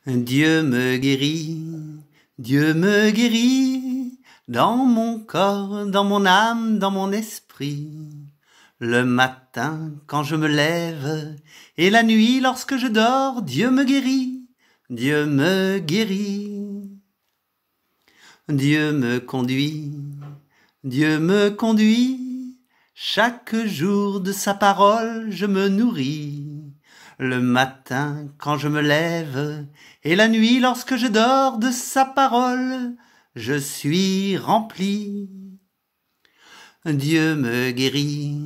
Dieu me guérit, Dieu me guérit, dans mon corps, dans mon âme, dans mon esprit. Le matin, quand je me lève, et la nuit, lorsque je dors, Dieu me guérit, Dieu me guérit. Dieu me conduit, Dieu me conduit, chaque jour de sa parole je me nourris. Le matin quand je me lève, et la nuit lorsque je dors de sa parole, je suis rempli. Dieu me guérit,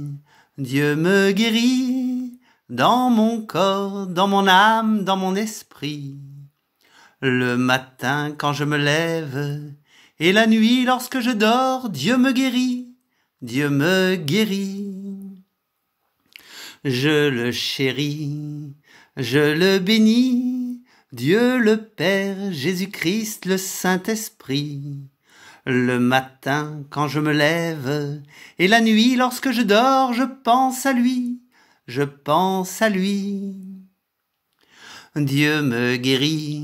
Dieu me guérit, dans mon corps, dans mon âme, dans mon esprit. Le matin quand je me lève, et la nuit lorsque je dors, Dieu me guérit, Dieu me guérit. Je le chéris, je le bénis, Dieu le Père, Jésus-Christ, le Saint-Esprit. Le matin quand je me lève, et la nuit lorsque je dors, je pense à lui, je pense à lui. Dieu me guérit,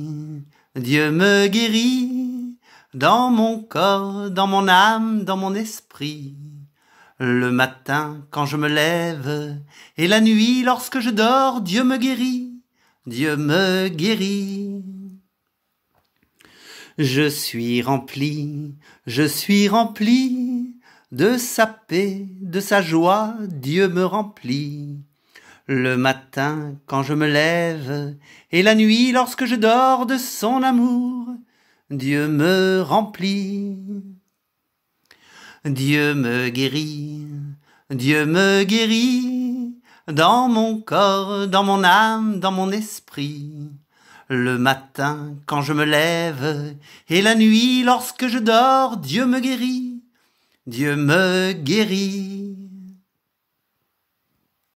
Dieu me guérit, dans mon corps, dans mon âme, dans mon esprit. Le matin quand je me lève, et la nuit lorsque je dors, Dieu me guérit, Dieu me guérit. Je suis rempli de sa paix, de sa joie, Dieu me remplit. Le matin quand je me lève, et la nuit lorsque je dors de son amour, Dieu me remplit. Dieu me guérit, Dieu me guérit, dans mon corps, dans mon âme, dans mon esprit. Le matin quand je me lève, et la nuit lorsque je dors, Dieu me guérit, Dieu me guérit.